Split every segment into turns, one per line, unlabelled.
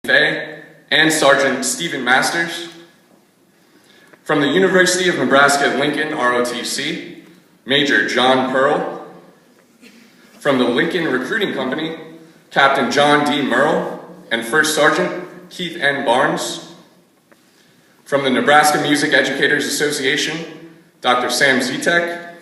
A, and Sergeant Stephen Masters. From the University of Nebraska-Lincoln ROTC, Major John Pearl. From the Lincoln Recruiting Company, Captain John D. Merle and First Sergeant Keith N. Barnes. From the Nebraska Music Educators Association, Dr. Sam Zitek.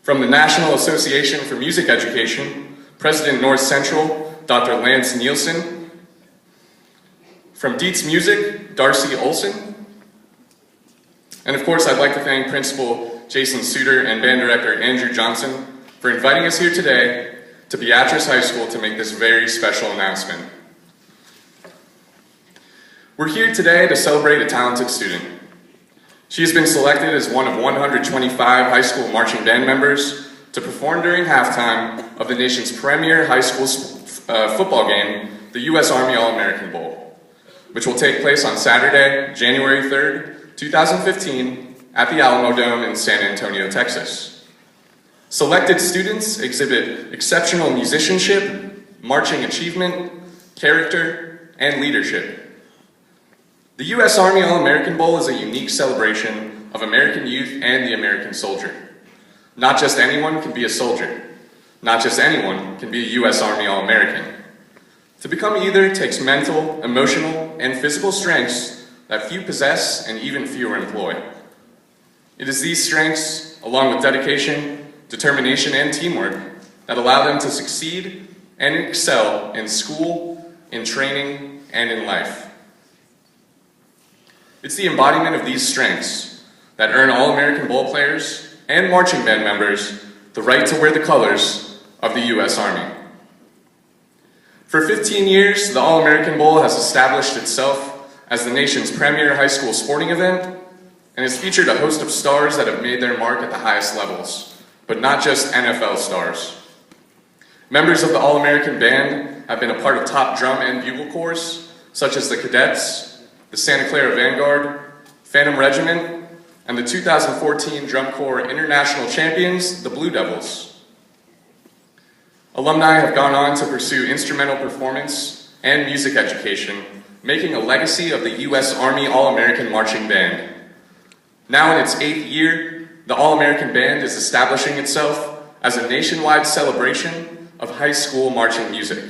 From the National Association for Music Education, President North Central, Dr. Lance Nielsen. From Dietz Music, Darcy Olson. And of course, I'd like to thank Principal Jason Suter and Band Director Andrew Johnson for inviting us here today to Beatrice High School to make this very special announcement. We're here today to celebrate a talented student. She has been selected as one of 125 high school marching band members to perform during halftime of the nation's premier high school football game, the U.S. Army All-American Bowl, which will take place on Saturday, January 3rd, 2015, at the Alamo Dome in San Antonio, Texas. Selected students exhibit exceptional musicianship, marching achievement, character, and leadership. The U.S. Army All-American Bowl is a unique celebration of American youth and the American soldier. Not just anyone can be a soldier. Not just anyone can be a U.S. Army All-American. To become either takes mental, emotional, and physical strengths that few possess and even fewer employ. It is these strengths, along with dedication, determination, and teamwork, that allow them to succeed and excel in school, in training, and in life. It's the embodiment of these strengths that earn All-American Bowl players and marching band members the right to wear the colors of the U.S. Army. For 15 years, the All-American Bowl has established itself as the nation's premier high school sporting event and has featured a host of stars that have made their mark at the highest levels, but not just NFL stars. Members of the All-American Band have been a part of top drum and bugle corps, such as the Cadets, the Santa Clara Vanguard, Phantom Regiment, and the 2014 Drum Corps International Champions, the Blue Devils. Alumni have gone on to pursue instrumental performance and music education, making a legacy of the U.S. Army All-American Marching Band. Now in its 8th year, the All-American Band is establishing itself as a nationwide celebration of high school marching music.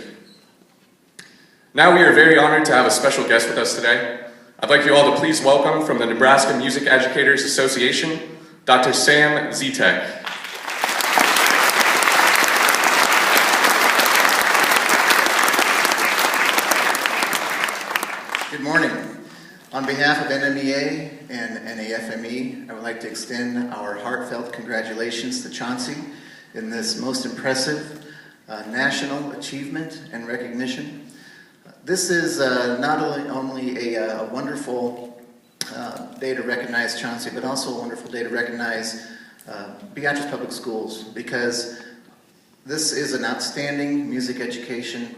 Now we are very honored to have a special guest with us today. I'd like you all to please welcome from the Nebraska Music Educators Association, Dr. Sam Zitek.
Good morning. On behalf of NMEA and NAFME, I would like to extend our heartfelt congratulations to Chauncey in this most impressive national achievement and recognition. This is not only a wonderful day to recognize Chauncey, but also a wonderful day to recognize Beatrice Public Schools, because this is an outstanding music education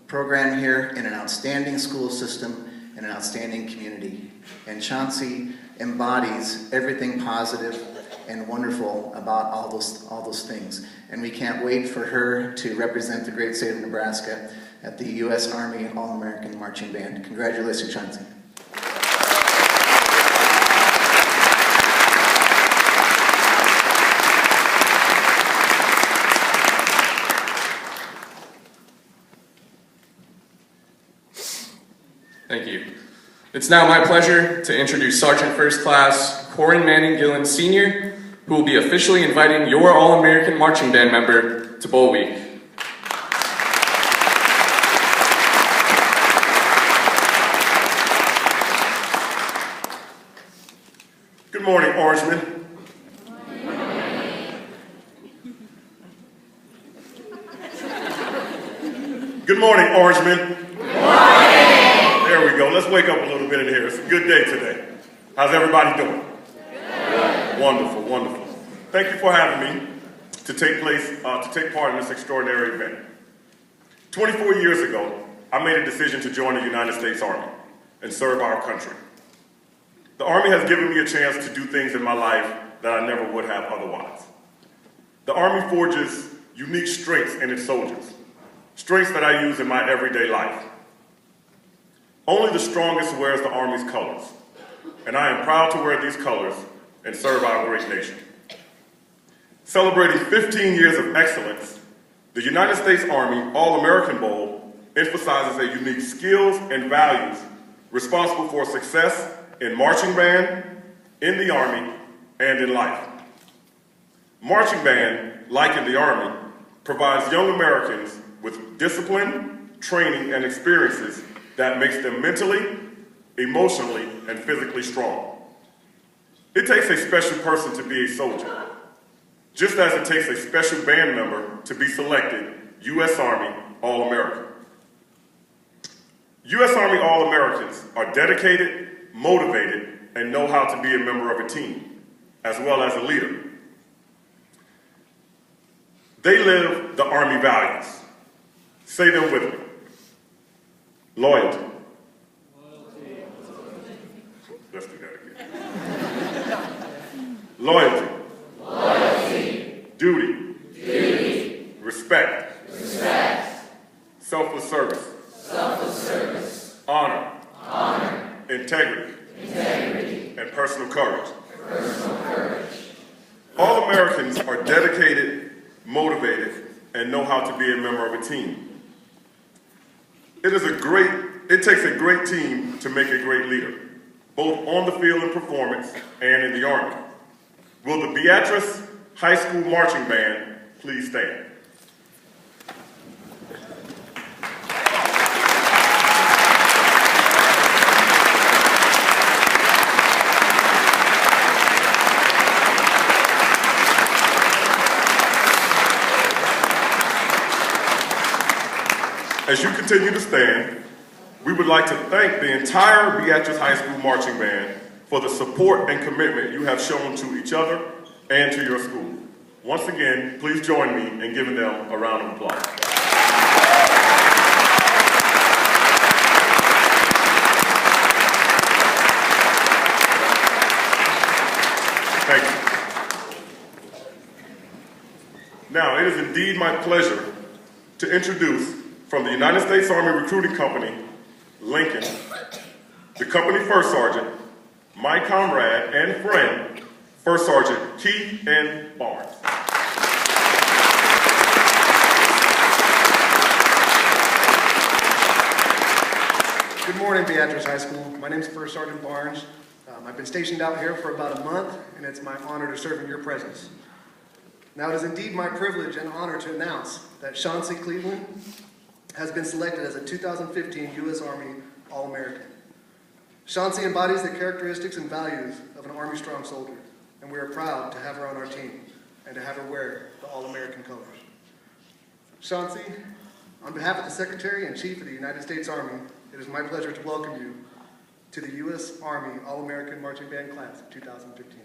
program here in an outstanding school system and an outstanding community. And Chauncey embodies everything positive and wonderful about all those things. And we can't wait for her to represent the great state of Nebraska at the U.S. Army All-American Marching Band. Congratulations, Chauncey.
Thank you. It's now my pleasure to introduce Sergeant First Class Corin Manning Gillen Sr., who will be officially inviting your All-American Marching Band member to Bowl Week.
Good morning, Orangemen. Good morning, Orangemen. There we go. Let's wake up a little bit in here. It's a good day today. How's everybody doing? Good. Wonderful, wonderful. Thank you for having me to take part in this extraordinary event. 24 years ago, I made a decision to join the United States Army and serve our country. The Army has given me a chance to do things in my life that I never would have otherwise. The Army forges unique strengths in its soldiers. strengths that I use in my everyday life. Only the strongest wears the Army's colors, and I am proud to wear these colors and serve our great nation. Celebrating 15 years of excellence, the United States Army All-American Bowl emphasizes a unique skills and values responsible for success in marching band, in the Army, and in life. Marching band, like in the Army, provides young Americans with discipline, training, and experiences that makes them mentally, emotionally, and physically strong. It takes a special person to be a soldier, just as it takes a special band member to be selected U.S. Army All-American. U.S. Army All-Americans are dedicated, motivated, and know how to be a member of a team, as well as a leader. They live the Army values. Say them with me. Loyalty. Let's do that again. Loyalty. Loyalty. Duty. Duty. Respect. Respect. Selfless service. Selfless service. Honor. Honor. Integrity. Integrity. And personal courage. Personal courage. All Americans are dedicated, motivated, and know how to be a member of a team. It takes a great team to make a great leader, both on the field in performance and in the Army. Will the Beatrice High School Marching Band please stand? As you continue to stand, we would like to thank the entire Beatrice High School Marching Band for the support and commitment you have shown to each other and to your school. Once again, please join me in giving them a round of applause. Thank you. Now, it is indeed my pleasure to introduce, from the United States Army Recruiting Company, Lincoln, the company First Sergeant, my comrade and friend, First Sergeant Keith N. Barnes.
Good morning, Beatrice High School. My name is First Sergeant Barnes. I've been stationed out here for about a month, and it's my honor to serve in your presence. Now, it is indeed my privilege and honor to announce that Chauncey Cleveland has been selected as a 2015 U.S. Army All-American. Chauncey embodies the characteristics and values of an Army strong soldier, and we are proud to have her on our team and to have her wear the All-American colors. Chauncey, on behalf of the Secretary and Chief of the United States Army, it is my pleasure to welcome you to the U.S. Army All-American Marching Band Class of 2015.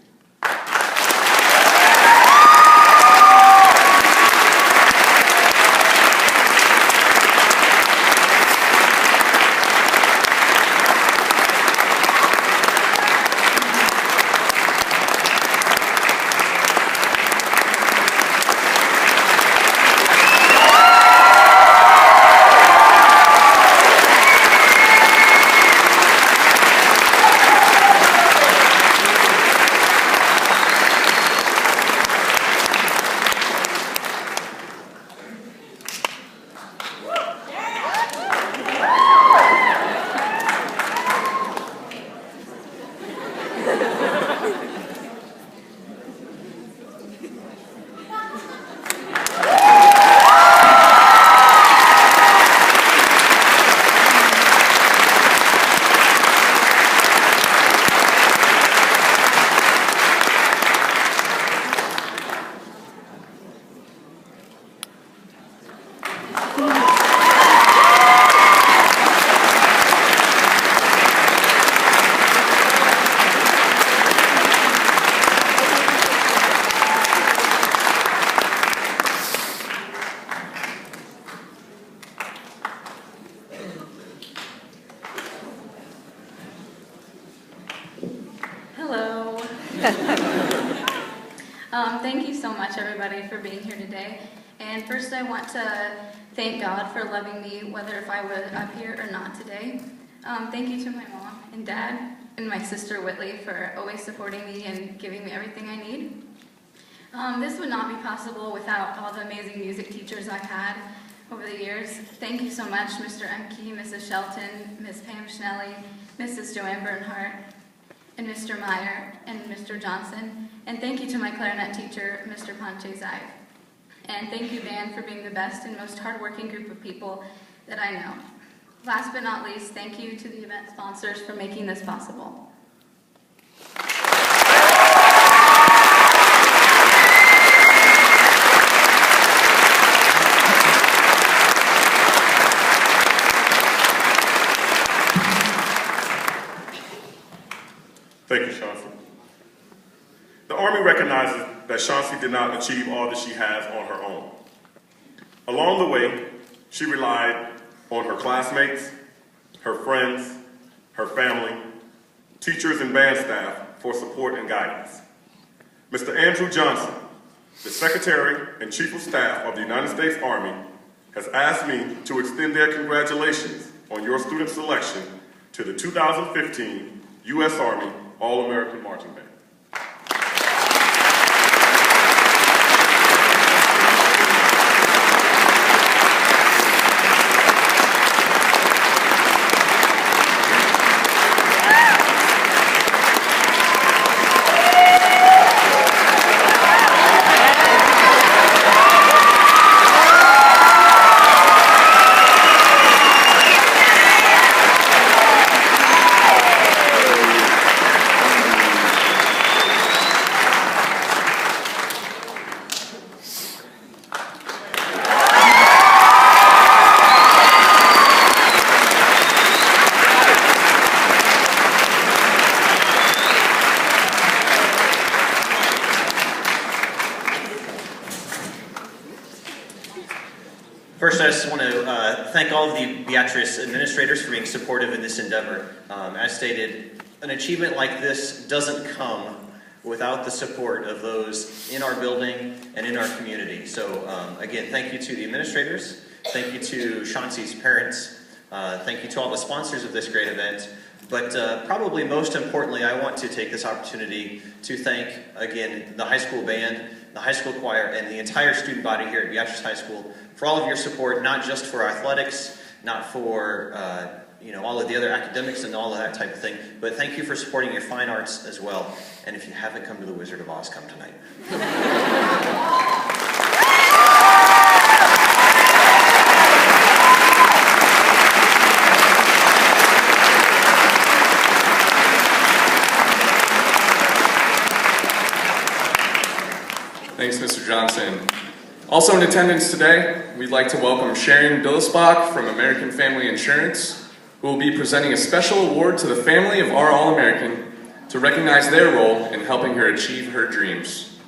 Thank you so much, everybody, for being here today. And first, I want to thank God for loving me, whether if I was up here or not today. Thank you to my mom and dad and my sister Whitley for always supporting me and giving me everything I need. This would not be possible without all the amazing music teachers I've had over the years. Thank you so much, Mr. Emke, Mrs. Shelton, Ms. Pam Schnelly, Mrs. Joanne Bernhardt, and Mr. Meyer, and Mr. Johnson. And thank you to my clarinet teacher, Mr. Panche Zai. And thank you, band, for being the best and most hardworking group of people that I know. Last but not least, thank you to the event sponsors for making this possible.
Thank you, Chauncey. The Army recognizes that Chauncey did not achieve all that she has on her own. Along the way, she relied on her classmates, her friends, her family, teachers and band staff for support and guidance. Mr. Andrew Johnson, the Secretary and Chief of Staff of the United States Army, has asked me to extend their congratulations on your student selection to the 2015 U.S. Army All-American Marching Band.
First, I just want to thank all of the Beatrice administrators for being supportive in this endeavor. As stated, an achievement like this doesn't come without the support of those in our building and in our community. So again, thank you to the administrators, thank you to Chauncey's parents, thank you to all the sponsors of this great event, but probably most importantly, I want to take this opportunity to thank, again, the high school band, the high school choir, and the entire student body here at Beatrice High School for all of your support, not just for athletics, not for all of the other academics and all of that type of thing, but thank you for supporting your fine arts as well. And if you haven't come to the Wizard of Oz, come tonight.
Thanks, Mr. Johnson. Also in attendance today, we'd like to welcome Sharon Billisbach from American Family Insurance, who will be presenting a special award to the family of our All-American to recognize their role in helping her achieve her dreams.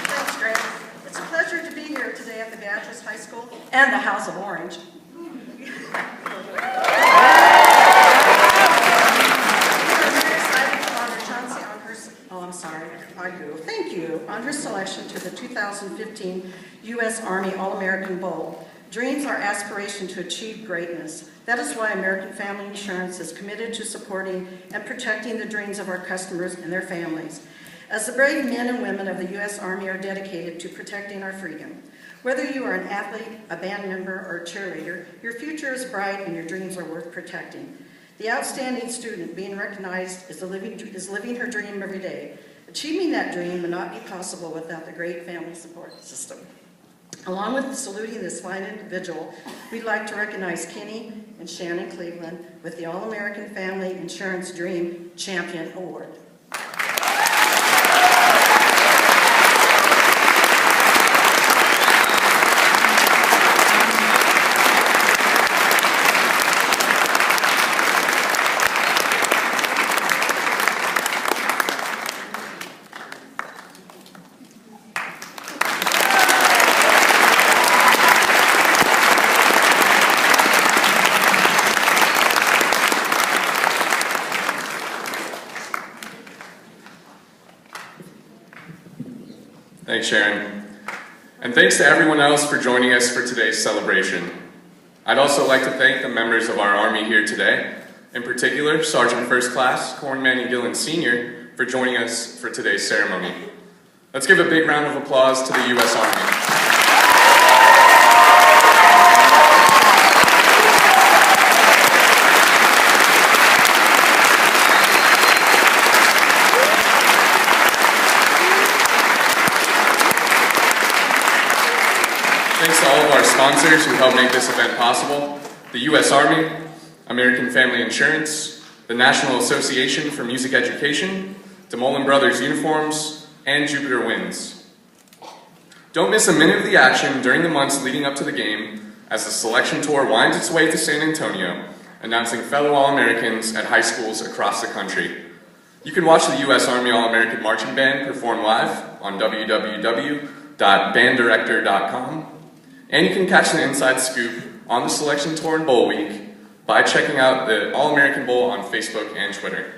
Thanks, Greg. It's a pleasure to be here today at the Beatrice High School and the House of Orange. Thank you on her selection to the 2015 U.S. Army All-American Bowl. Dreams are aspiration to achieve greatness. That is why American Family Insurance is committed to supporting and protecting the dreams of our customers and their families. As the brave men and women of the U.S. Army are dedicated to protecting our freedom. Whether you are an athlete, a band member, or a cheerleader, your future is bright and your dreams are worth protecting. The outstanding student being recognized is living her dream every day. Achieving that dream would not be possible without the great family support system. Along with saluting this fine individual, we'd like to recognize Kenny and Shannon Cleveland with the All-American Family Insurance Dream Champion Award.
Thanks, Sharon. And thanks to everyone else for joining us for today's celebration. I'd also like to thank the members of our Army here today, in particular, Sergeant First Class Corn Manning Gillen Sr., for joining us for today's ceremony. Let's give a big round of applause to the U.S. Army. Thanks to all of our sponsors who helped make this event possible: the U.S. Army, American Family Insurance, the National Association for Music Education, DeMolin Brothers Uniforms, and Jupiter Winds. Don't miss a minute of the action during the months leading up to the game as the selection tour winds its way to San Antonio, announcing fellow All-Americans at high schools across the country. You can watch the U.S. Army All-American Marching Band perform live on www.banddirector.com. And you can catch the inside scoop on the selection tour and bowl week by checking out the All-American Bowl on Facebook and Twitter.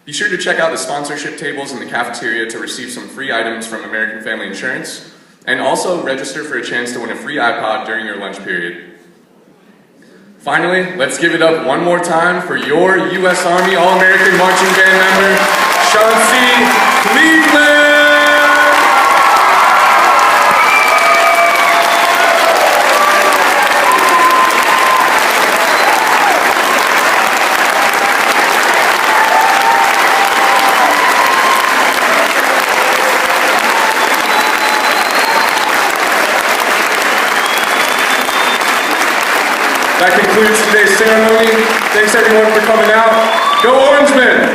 Be sure to check out the sponsorship tables in the cafeteria to receive some free items from American Family Insurance, and also register for a chance to win a free iPod during your lunch period. Finally, let's give it up one more time for your U.S. Army All-American Marching Band member, Chauncey Cleveland! That concludes today's ceremony. Thanks everyone for coming out. Go Orangemen!